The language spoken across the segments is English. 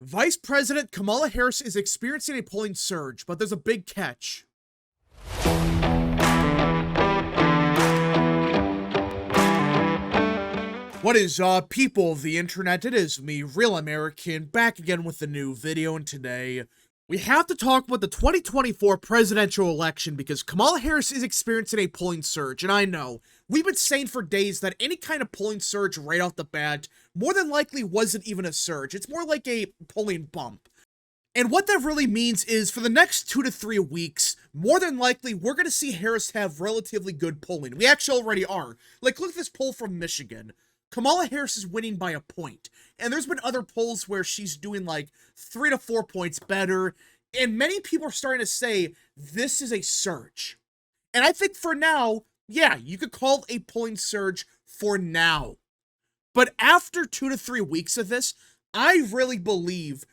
Vice President Kamala Harris is experiencing a polling surge, but there's a big catch. What is up, people of the internet? It is me, Real American, back again with a new video, and today we have to talk about the 2024 presidential election because Kamala Harris is experiencing a polling surge, and I know, we've been saying for days that any kind of polling surge right off the bat more than likely wasn't even a surge. It's more like a polling bump. And what that really means is for the next 2 to 3 weeks, more than likely, we're going to see Harris have relatively good polling. We actually already are. Like, look at this poll from Michigan. Kamala Harris is winning by a point. And there's been other polls where she's doing like 3 to 4 points better. And many people are starting to say this is a surge. And I think for now, yeah, you could call it a polling surge for now. But after 2 to 3 weeks of this, I really believe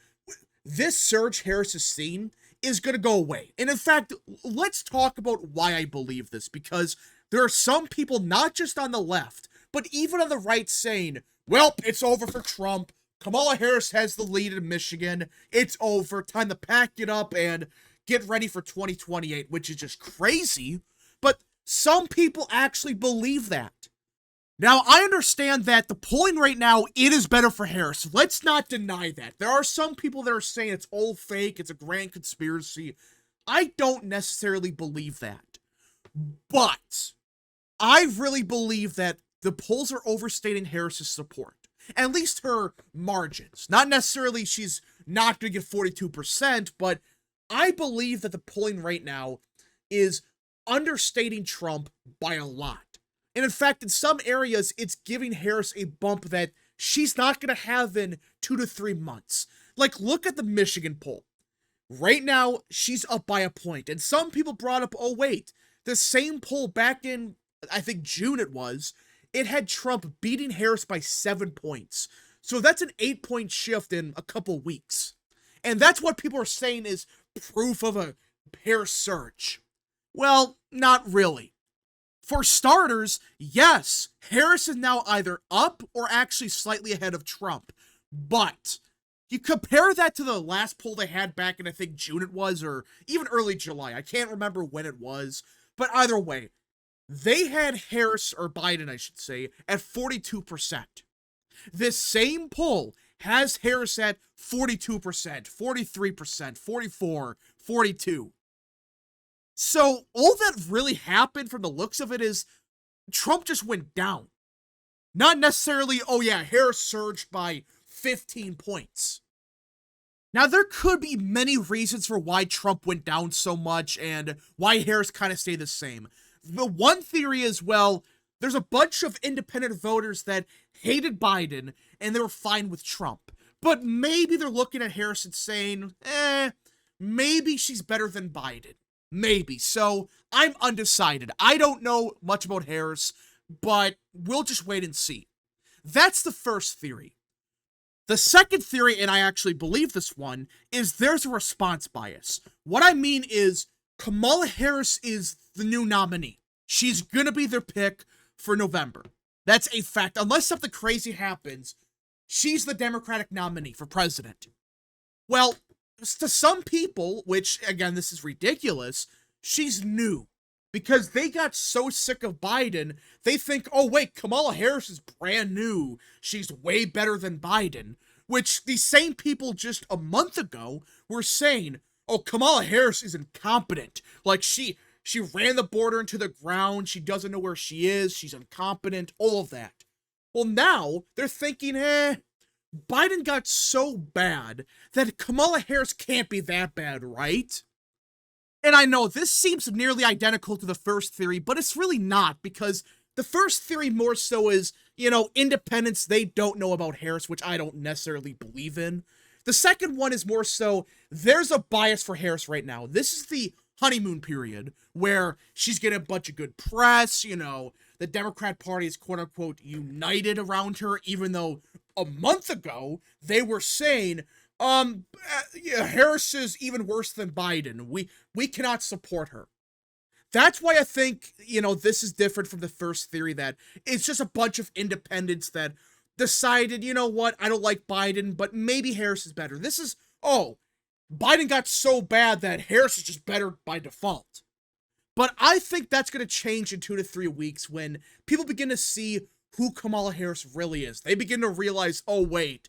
this surge Harris has seen is going to go away. And in fact, let's talk about why I believe this, because there are some people, not just on the left, but even on the right, saying, well, it's over for Trump. Kamala Harris has the lead in Michigan. It's over. Time to pack it up and get ready for 2028, which is just crazy. But some people actually believe that. Now, I understand that the polling right now, it is better for Harris. Let's not deny that. There are some people that are saying it's all fake, it's a grand conspiracy. I don't necessarily believe that. But I really believe that the polls are overstating Harris's support. At least her margins. Not necessarily she's not going to get 42%, but I believe that the polling right now is understating Trump by a lot. And in fact, in some areas, it's giving Harris a bump that she's not going to have in 2 to 3 months. Like, look at the Michigan poll. Right now, she's up by a point. And some people brought up, oh, wait, the same poll back in, I think, June it had Trump beating Harris by 7 points. So that's an 8-point shift in a couple weeks. And that's what people are saying is proof of a Harris surge. Well, not really. For starters, yes, Harris is now either up or actually slightly ahead of Trump. But you compare that to the last poll they had back in, I think, June or even early July. I can't remember when it was. But either way, they had Harris, or Biden, I should say, at 42%. This same poll has Harris at 42%, 43%, 44%, 42%. So all that really happened from the looks of it is Trump just went down. Not necessarily, oh yeah, Harris surged by 15 points. Now, there could be many reasons for why Trump went down so much and why Harris kind of stayed the same. The one theory is, well, there's a bunch of independent voters that hated Biden and they were fine with Trump. But maybe they're looking at Harris and saying, maybe she's better than Biden. Maybe. So I'm undecided. I don't know much about Harris, but we'll just wait and see. That's the first theory. The second theory, and I actually believe this one, is there's a response bias. What I mean is Kamala Harris is the new nominee. She's gonna be their pick for November. That's a fact. Unless something crazy happens, she's the Democratic nominee for president. Well, to some people, which, again, this is ridiculous, she's new. Because they got so sick of Biden, they think, oh, wait, Kamala Harris is brand new. She's way better than Biden. Which these same people just a month ago were saying, oh, Kamala Harris is incompetent. Like, she ran the border into the ground. She doesn't know where she is. She's incompetent. All of that. Well, now they're thinking, Biden got so bad that Kamala Harris can't be that bad, right? And I know this seems nearly identical to the first theory, but it's really not, because the first theory more so is, independents, they don't know about Harris, which I don't necessarily believe in. The second one is more so, there's a bias for Harris right now. This is the honeymoon period where she's getting a bunch of good press, the Democrat Party is quote-unquote united around her, even though a month ago they were saying, Harris is even worse than Biden. We cannot support her. That's why I think, this is different from the first theory that it's just a bunch of independents that decided, you know what, I don't like Biden, but maybe Harris is better. This is, oh, Biden got so bad that Harris is just better by default. But I think that's going to change in 2 to 3 weeks when people begin to see who Kamala Harris really is. They begin to realize, oh, wait,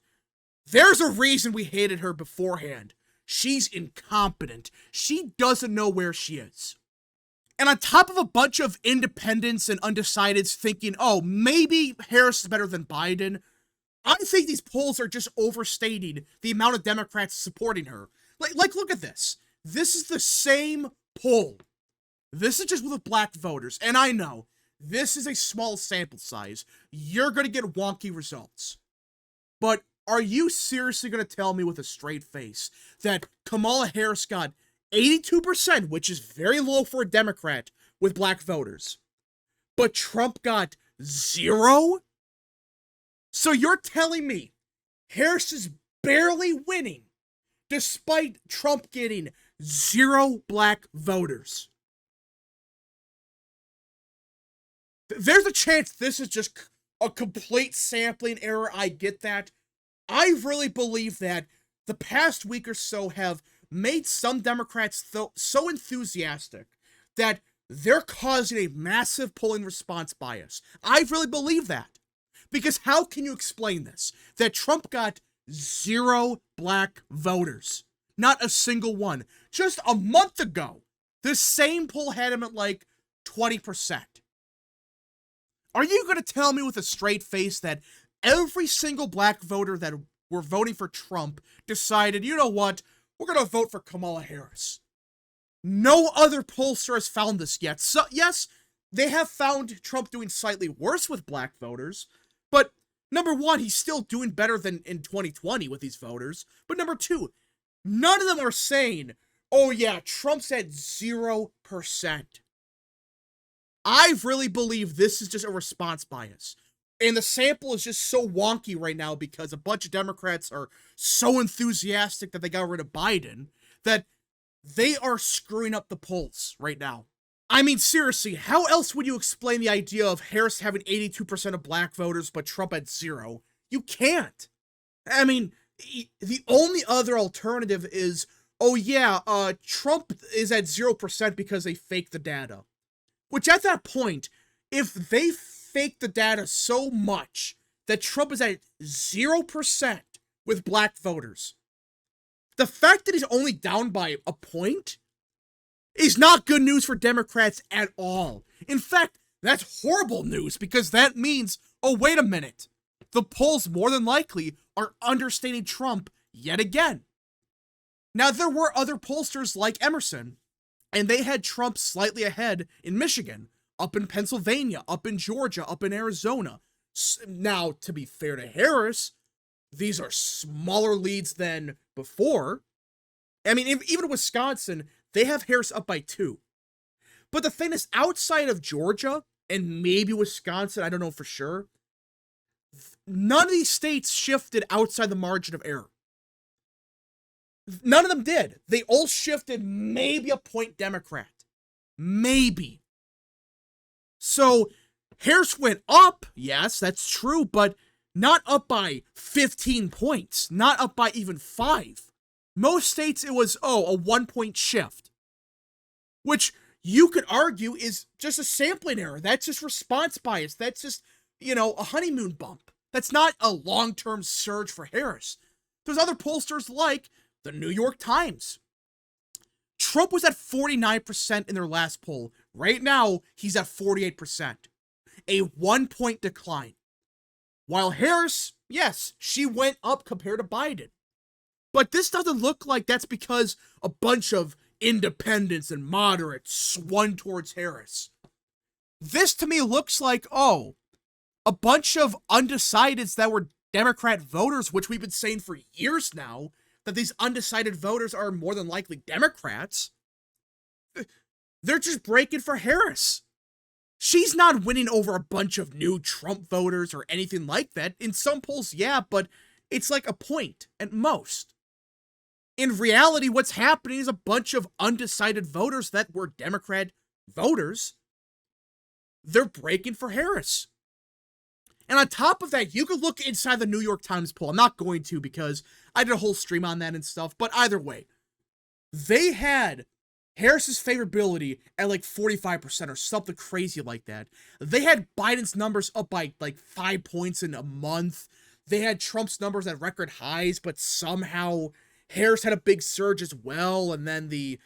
there's a reason we hated her beforehand. She's incompetent. She doesn't know where she is. And on top of a bunch of independents and undecideds thinking, oh, maybe Harris is better than Biden, I think these polls are just overstating the amount of Democrats supporting her. Like, look at this. This is the same poll. This is just with black voters. And I know, this is a small sample size. You're going to get wonky results. But are you seriously going to tell me with a straight face that Kamala Harris got 82%, which is very low for a Democrat with black voters, but Trump got 0? So you're telling me Harris is barely winning despite Trump getting 0 black voters? There's a chance this is just a complete sampling error. I get that. I really believe that the past week or so have made some Democrats so enthusiastic that they're causing a massive polling response bias. I really believe that. Because how can you explain this? That Trump got 0 black voters. Not a single one. Just a month ago, this same poll had him at like 20%. Are you going to tell me with a straight face that every single black voter that were voting for Trump decided, you know what, we're going to vote for Kamala Harris? No other pollster has found this yet. So, yes, they have found Trump doing slightly worse with black voters, but number one, he's still doing better than in 2020 with these voters. But number two, none of them are saying, oh yeah, Trump's at 0%. I really believe this is just a response bias. And the sample is just so wonky right now because a bunch of Democrats are so enthusiastic that they got rid of Biden that they are screwing up the polls right now. I mean, seriously, how else would you explain the idea of Harris having 82% of black voters but Trump at 0? You can't. I mean, the only other alternative is, oh yeah, Trump is at 0% because they faked the data. Which at that point, if they fake the data so much that Trump is at 0% with black voters, the fact that he's only down by a point is not good news for Democrats at all. In fact, that's horrible news because that means, oh, wait a minute, the polls more than likely are understating Trump yet again. Now, there were other pollsters like Emerson, and they had Trump slightly ahead in Michigan, up in Pennsylvania, up in Georgia, up in Arizona. Now, to be fair to Harris, these are smaller leads than before. I mean, even in Wisconsin, they have Harris up by 2. But the thing is, outside of Georgia and maybe Wisconsin, I don't know for sure, none of these states shifted outside the margin of error. None of them did. They all shifted maybe a point Democrat. Maybe. So, Harris went up, yes, that's true, but not up by 15 points. Not up by even 5. Most states, it was, a 1-point shift. Which you could argue is just a sampling error. That's just response bias. That's just, a honeymoon bump. That's not a long-term surge for Harris. There's other pollsters like the New York Times. Trump was at 49% in their last poll. Right now, he's at 48%. A 1-point decline. While Harris, yes, she went up compared to Biden. But this doesn't look like that's because a bunch of independents and moderates swung towards Harris. This to me looks like, a bunch of undecideds that were Democrat voters, which we've been saying for years now, that these undecided voters are more than likely Democrats. They're just breaking for Harris. She's not winning over a bunch of new Trump voters or anything like that. In some polls, yeah, but it's like a point at most. In reality, what's happening is a bunch of undecided voters that were Democrat voters. They're breaking for Harris. And on top of that, you could look inside the New York Times poll. I'm not going to because I did a whole stream on that and stuff. But either way, they had Harris's favorability at like 45% or something crazy like that. They had Biden's numbers up by like 5 points in a month. They had Trump's numbers at record highs, but somehow Harris had a big surge as well. And then the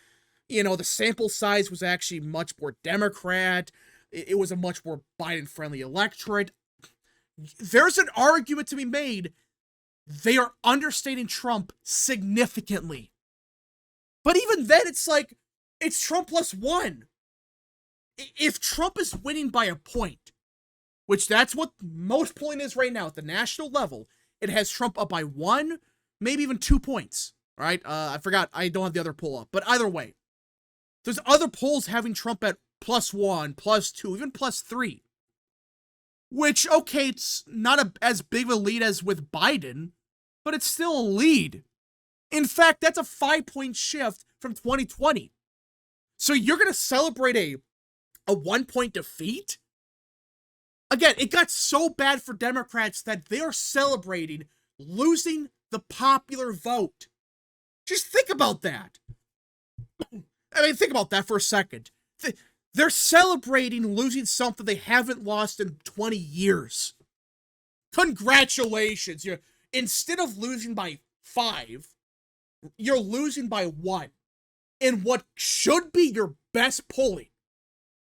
sample size was actually much more Democrat. It was a much more Biden-friendly electorate. There's an argument to be made. They are understating Trump significantly. But even then, it's like, it's Trump +1. If Trump is winning by a point, which that's what most polling is right now at the national level, it has Trump up by 1, maybe even 2 points, right? I forgot, I don't have the other poll up. But either way, there's other polls having Trump at +1, +2, even +3. Which, okay, it's not as big of a lead as with Biden, but it's still a lead. In fact, that's a 5-point shift from 2020. So you're going to celebrate a 1-point defeat? Again, it got so bad for Democrats that they are celebrating losing the popular vote. Just think about that. I mean, think about that for a second. They're celebrating losing something they haven't lost in 20 years. Congratulations. Instead of losing by 5, you're losing by 1 in what should be your best polling.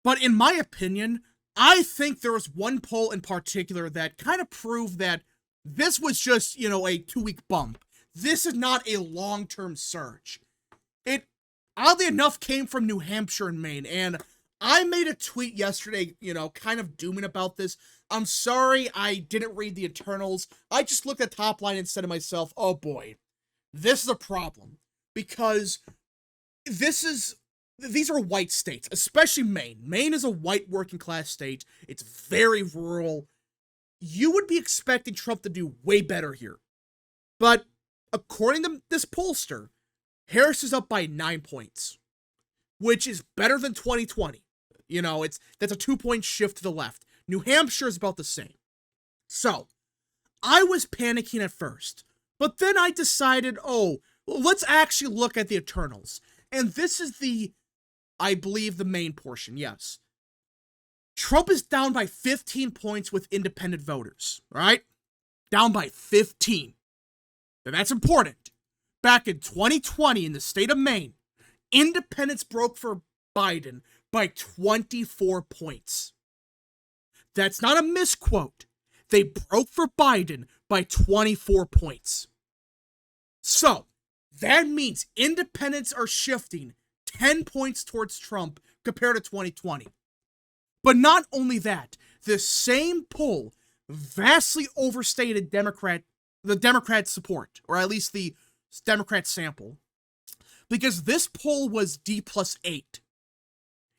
But in my opinion, I think there was one poll in particular that kind of proved that this was just, a 2-week bump. This is not a long-term surge. It, oddly enough, came from New Hampshire and Maine, and I made a tweet yesterday, kind of dooming about this. I'm sorry I didn't read the internals. I just looked at top line and said to myself, oh boy, this is a problem. Because these are white states, especially Maine. Maine is a white working class state. It's very rural. You would be expecting Trump to do way better here. But according to this pollster, Harris is up by 9 points, which is better than 2020. That's a 2-point shift to the left. New Hampshire is about the same. So, I was panicking at first, but then I decided, let's actually look at the internals. And this is I believe, the main portion, yes. Trump is down by 15 points with independent voters, right? Down by 15. And that's important. Back in 2020 in the state of Maine, independents broke for Biden by 24 points. That's not a misquote. They broke for Biden by 24 points. So, that means independents are shifting 10 points towards Trump compared to 2020. But not only that, the same poll vastly overstated the Democrat support, or at least the Democrat sample, because this poll was D+8.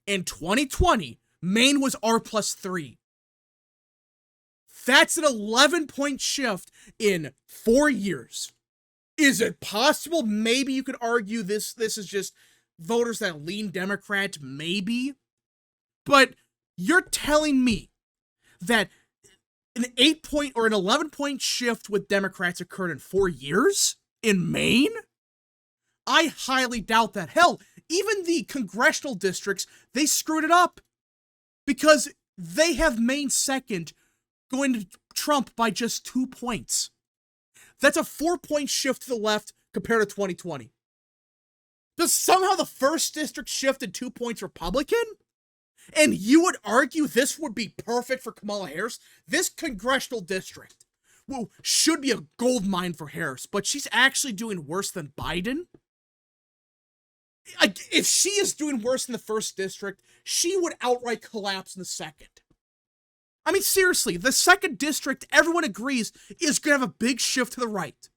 In 2020, Maine was R+3. That's an 11-point shift in 4 years. Is it possible? Maybe you could argue this is just voters that lean Democrat, maybe. But you're telling me that an 8-point or an 11-point shift with Democrats occurred in 4 years in Maine? I highly doubt that. Hell, even the congressional districts, they screwed it up because they have Maine second, going to Trump by just 2 points. That's a 4-point shift to the left compared to 2020. Does somehow the first district shifted 2 points Republican? And you would argue this would be perfect for Kamala Harris? This congressional district, should be a gold mine for Harris, but she's actually doing worse than Biden? If she is doing worse in the first district, she would outright collapse in the second. I mean, seriously, the second district, everyone agrees, is going to have a big shift to the right.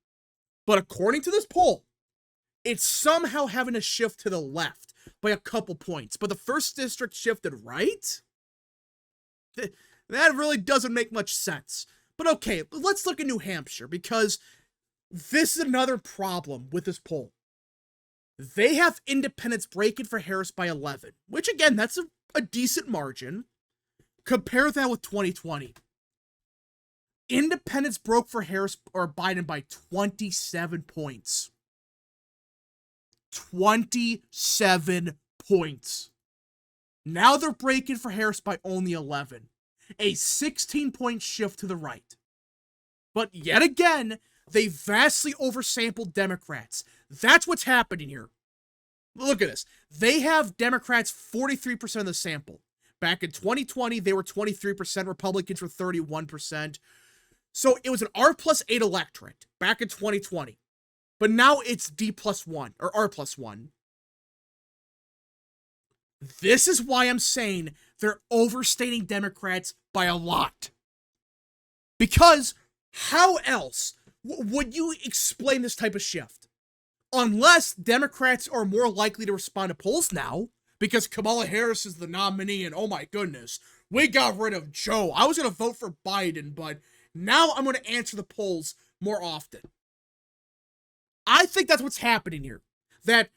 But according to this poll, it's somehow having a shift to the left by a couple points. But the first district shifted right? That really doesn't make much sense. But okay, let's look at New Hampshire, because this is another problem with this poll. They have independents breaking for Harris by 11, which again, that's a decent margin. Compare that with 2020. Independents broke for Harris or Biden by 27 points. 27 points. Now they're breaking for Harris by only 11. A 16-point shift to the right. But yet again, they vastly oversampled Democrats. That's what's happening here. Look at this. They have Democrats 43% of the sample. Back in 2020, they were 23%. Republicans were 31%. So it was an R+8 electorate back in 2020. But now it's D+1, or R+1. This is why I'm saying they're overstating Democrats by a lot. Because how else would you explain this type of shift? Unless Democrats are more likely to respond to polls now, because Kamala Harris is the nominee, and oh my goodness, we got rid of Joe. I was going to vote for Biden, but now I'm going to answer the polls more often. I think that's what's happening here. That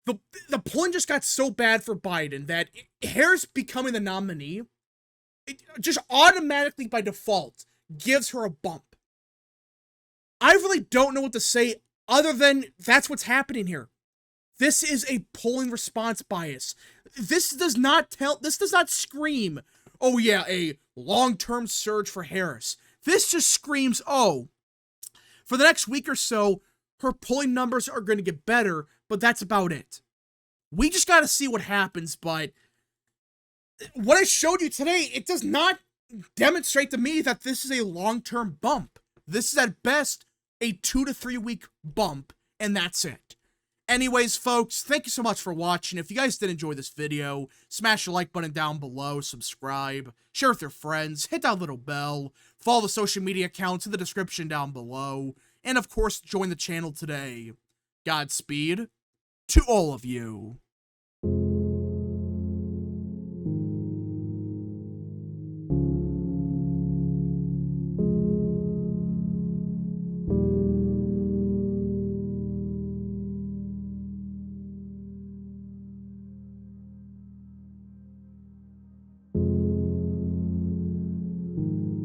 the polling just got so bad for Biden that Harris becoming the nominee, it just automatically by default gives her a bump. I really don't know what to say other than that's what's happening here. This is a polling response bias. This does not scream, oh yeah, a long-term surge for Harris. This just screams, oh, for the next week or so, her polling numbers are going to get better, but that's about it. We just got to see what happens, but what I showed you today, it does not demonstrate to me that this is a long-term bump. This is at best a 2 to 3 week bump, and that's it. Anyways, folks, thank you so much for watching. If you guys did enjoy this video, smash the like button down below, subscribe, share with your friends, hit that little bell, follow the social media accounts in the description down below, and of course, join the channel today. Godspeed to all of you.